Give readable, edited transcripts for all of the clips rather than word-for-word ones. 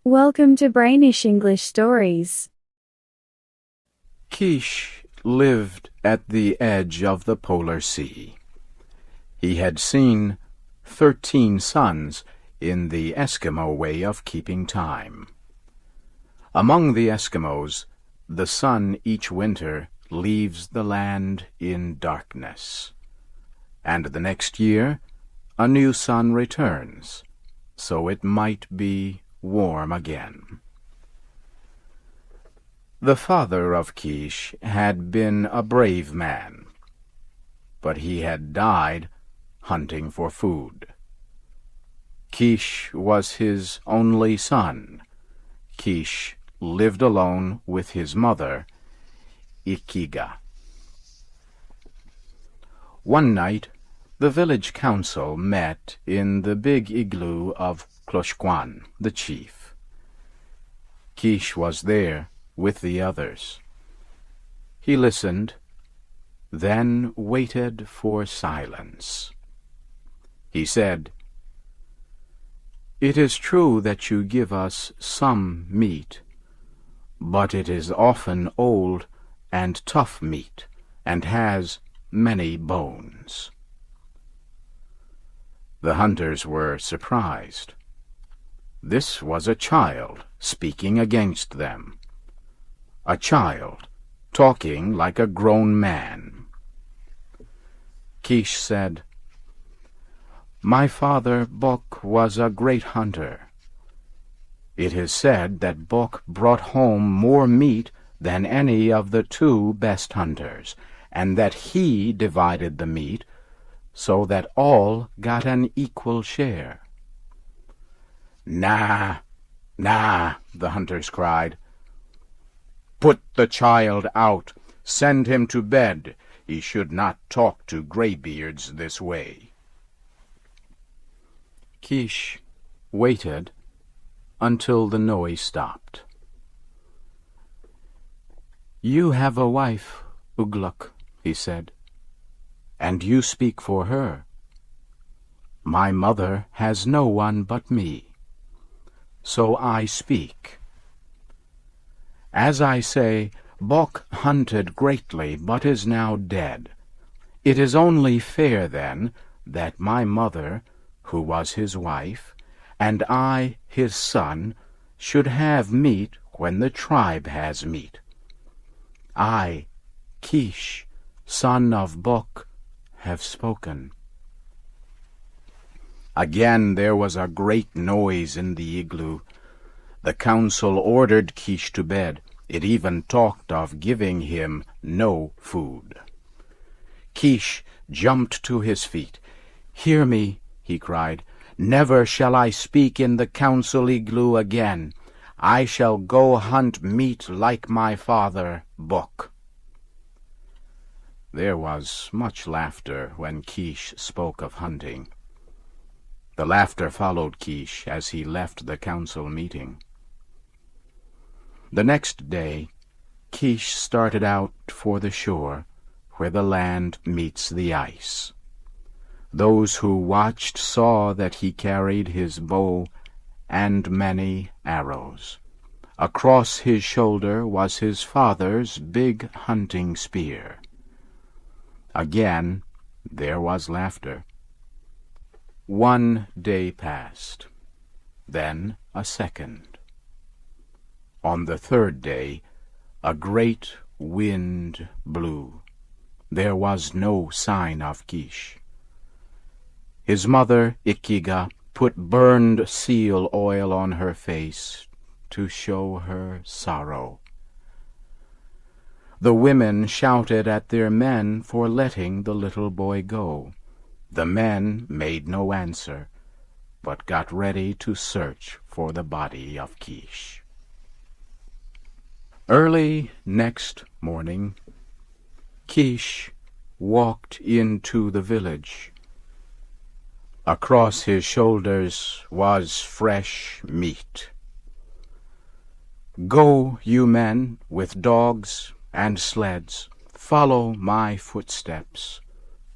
Welcome to Brainish English Stories. Kish lived at the edge of the polar sea. He had seen 13 suns in the Eskimo way of keeping time. Among the Eskimos, the sun each winter leaves the land in darkness, and the next year a new sun returns, so it might be warm again. The father of Kish had been a brave man, but he had died hunting for food. Kish was his only son. Kish lived alone with his mother, Ikiga. One night, the village council met in the big igloo of Kloshkwan, the chief. Kish was there with the others. He listened, then waited for silence. He said, "It is true that you give us some meat, but it is often old and tough meat, and has many bones." The hunters were surprised. This was a child speaking against them. A child talking like a grown man. Kish said, "My father Bok was a great hunter. It is said that Bok brought home more meat than any of the 2 best hunters, and that he divided the meat so that all got an equal share." "Nah, nah," the hunters cried. "Put the child out. Send him to bed. He should not talk to graybeards this way." Kish waited until the noise stopped. "You have a wife, Ugluk," he said, "and you speak for her. My mother has no one but me, so I speak. As I say, Bok hunted greatly, but is now dead. It is only fair, then, that my mother, who was his wife, and I, his son, should have meat when the tribe has meat. I, Kish, son of Bok, have spoken." Again there was a great noise in the igloo. The council ordered Kish to bed. It even talked of giving him no food. Kish jumped to his feet. "Hear me," he cried. "Never shall I speak in the council igloo again. I shall go hunt meat like my father, Bok." There was much laughter when Kish spoke of hunting. The laughter followed Kish as he left the council meeting. The next day, Kish started out for the shore, where the land meets the ice. Those who watched saw that he carried his bow and many arrows. Across his shoulder was his father's big hunting spear. Again there was laughter. One day passed, then a second. On the 3rd day, a great wind blew. There was no sign of Kish. His mother, Ikiga, put burned seal oil on her face to show her sorrow. The women shouted at their men for letting the little boy go. The men made no answer, but got ready to search for the body of Kish. Early next morning, Kish walked into the village. Across his shoulders was fresh meat. "Go, you men, with dogs and sleds, follow my footsteps.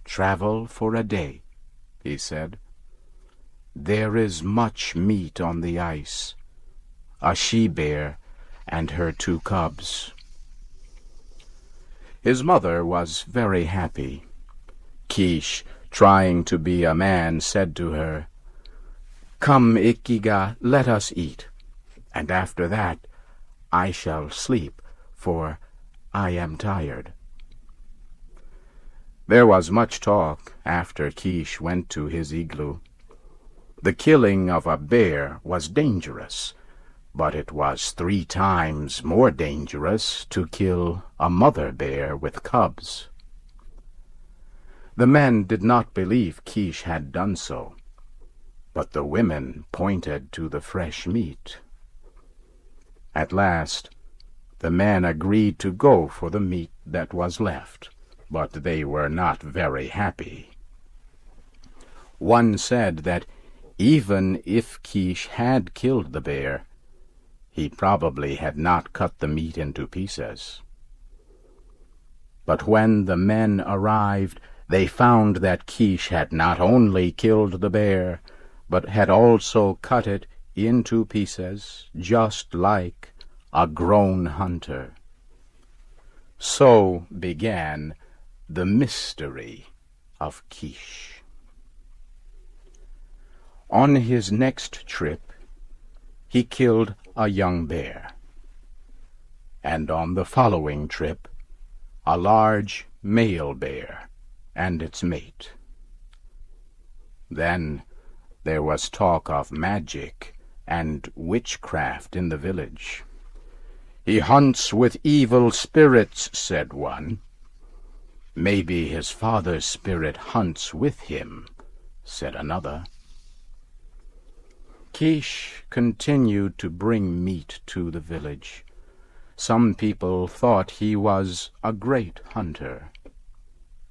Travel for a day," he said. "There is much meat on the ice. a she-bear, and her 2 cubs. His mother was very happy. Kish, trying to be a man, said to her, "Come, Ikiga, let us eat, and after that I shall sleep, for I am tired." There was much talk after Kish went to his igloo. The killing of a bear was dangerous, but it was 3 times more dangerous to kill a mother bear with cubs. The men did not believe Kish had done so, but the women pointed to the fresh meat. At last, the men agreed to go for the meat that was left, but they were not very happy. One said that even if Kish had killed the bear, he probably had not cut the meat into pieces. But when the men arrived, they found that Kish had not only killed the bear, but had also cut it into pieces, just like a grown hunter. So began the mystery of Kish. On his next trip, he killed a young bear, and on the following trip, a large male bear and its mate. Then there was talk of magic and witchcraft in the village. "He hunts with evil spirits," said one. "Maybe his father's spirit hunts with him," said another. Kish continued to bring meat to the village. Some people thought he was a great hunter.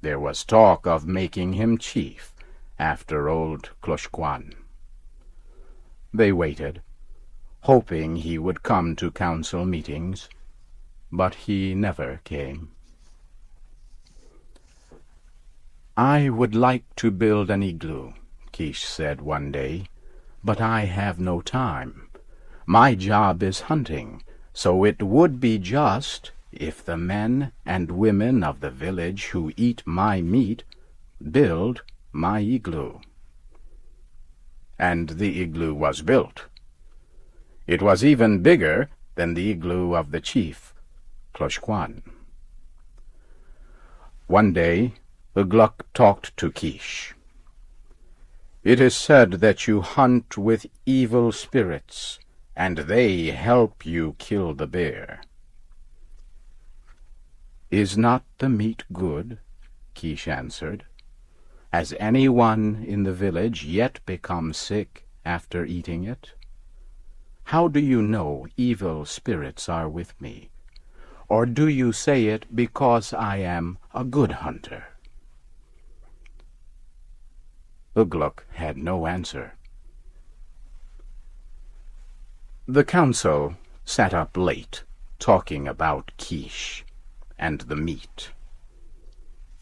There was talk of making him chief after old Kloshkwan. They waited, hoping he would come to council meetings, but he never came. "I would like to build an igloo," Kish said one day, "but I have no time. My job is hunting, so it would be just if the men and women of the village who eat my meat build my igloo." And the igloo was built. It was even bigger than the igloo of the chief, Kloshkwan. One day, Ugluk talked to Kish. "It is said that you hunt with evil spirits, and they help you kill the bear." "Is not the meat good?" Kish answered. "Has anyone in the village yet become sick after eating it? How do you know evil spirits are with me? Or do you say it because I am a good hunter?" Ugluk had no answer. The council sat up late, talking about Kish and the meat.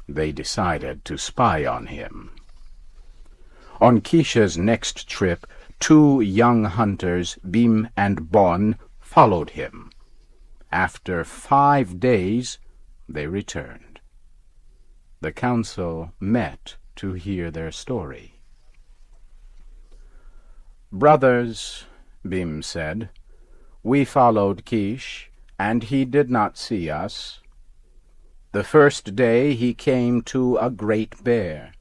They decided to spy on him. On Kish's next trip, 2 young hunters, Bim and Bon, followed him. After 5 days, they returned. The council met to hear their story. "Brothers," Bim said, "we followed Kish, and he did not see us. The first day he came to a great bear.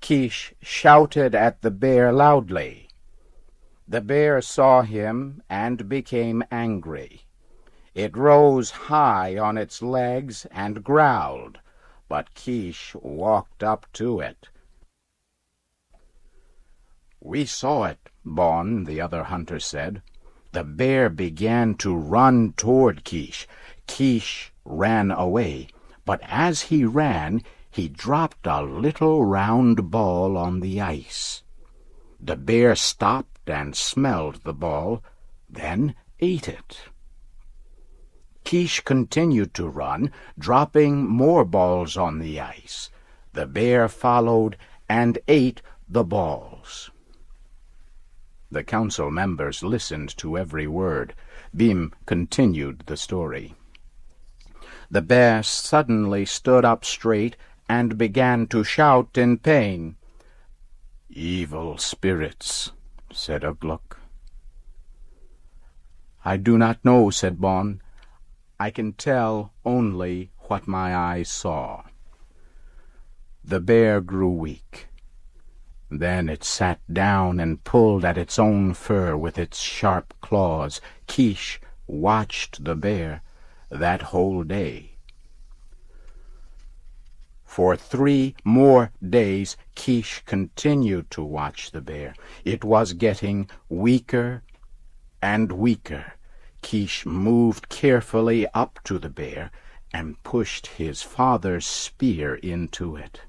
Kish shouted at the bear loudly. The bear saw him and became angry. It rose high on its legs and growled, but Kish walked up to it." "We saw it," Bon, the other hunter, said. "The bear began to run toward Kish. Kish ran away, but as he ran, he dropped a little round ball on the ice. The bear stopped and smelled the ball, then ate it. Kish continued to run, dropping more balls on the ice. The bear followed and ate the balls. The council members listened to every word. Beam continued the story. The bear suddenly stood up straight and began to shout in pain. "Evil spirits," said Ugluk. "I do not know," said Bon. "I can tell only what my eyes saw." The bear grew weak. Then it sat down and pulled at its own fur with its sharp claws. Kish watched the bear that whole day. For 3 more days, Kish continued to watch the bear. It was getting weaker and weaker. Kish moved carefully up to the bear and pushed his father's spear into it.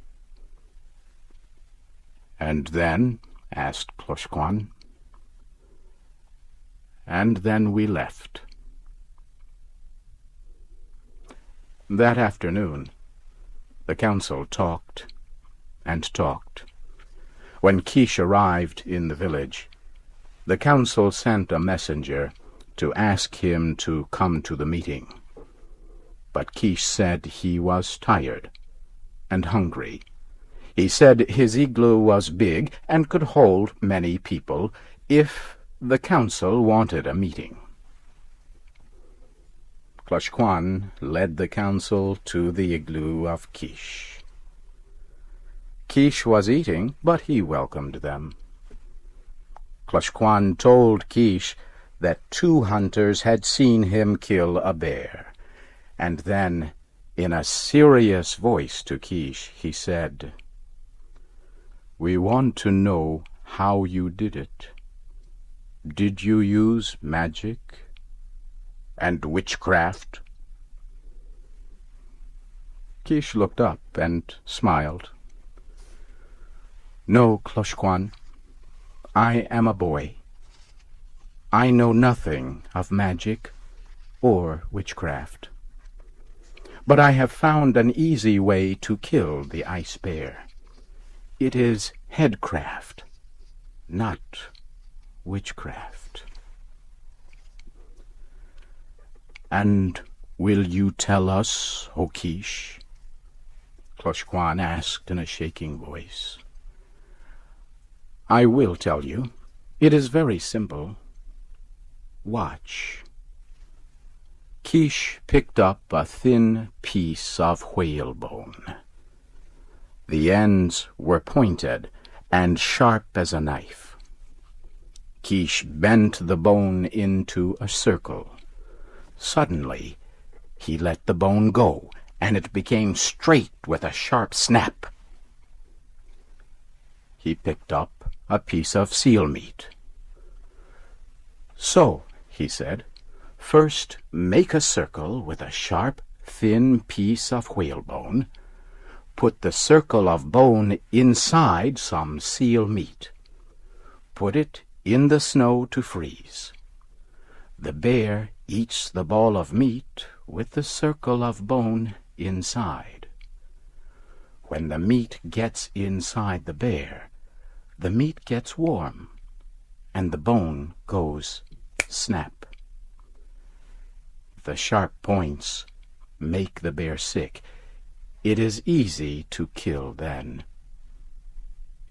"And then?" asked Kloshkwan. "And then we left." That afternoon, the council talked and talked. When Kish arrived in the village, the council sent a messenger to ask him to come to the meeting. But Kish said he was tired and hungry. He said his igloo was big and could hold many people if the council wanted a meeting. Kloshkwan led the council to the igloo of Kish. Kish was eating, but he welcomed them. Kloshkwan told Kish that 2 hunters had seen him kill a bear, and then, in a serious voice to Kish, he said, "We want to know how you did it. Did you use magic and witchcraft?" Kish looked up and smiled. "No, Kloshkwan, I am a boy. I know nothing of magic or witchcraft. But I have found an easy way to kill the ice bear. It is headcraft, not witchcraft." "And will you tell us, O Kish?" Kloshkwan asked in a shaking voice. "I will tell you. It is very simple. Watch." Kish picked up a thin piece of whalebone. The ends were pointed and sharp as a knife. Kish bent the bone into a circle. Suddenly, he let the bone go, and it became straight with a sharp snap. He picked up a piece of seal meat. "So," he said, "first make a circle with a sharp, thin piece of whalebone. Put the circle of bone inside some seal meat. Put it in the snow to freeze. The bear eats the ball of meat with the circle of bone inside. When the meat gets inside the bear, the meat gets warm, and the bone goes snap. The sharp points make the bear sick. It is easy to kill then.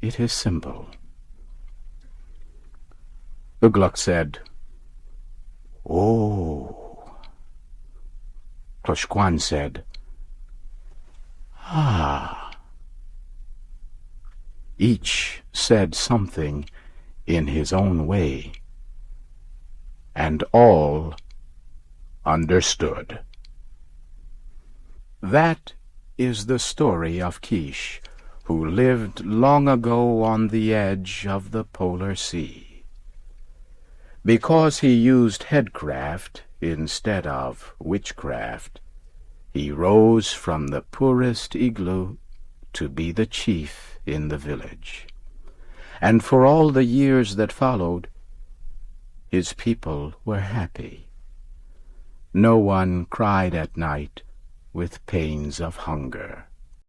It is simple." Ugluk said, "Oh." Kloshkwan said, "Ah." Each said something in his own way, and all understood. That is the story of Kish, who lived long ago on the edge of the polar sea. Because he used headcraft instead of witchcraft, he rose from the poorest igloo to be the chief in the village. And for all the years that followed, his people were happy. No one cried at night with pains of hunger.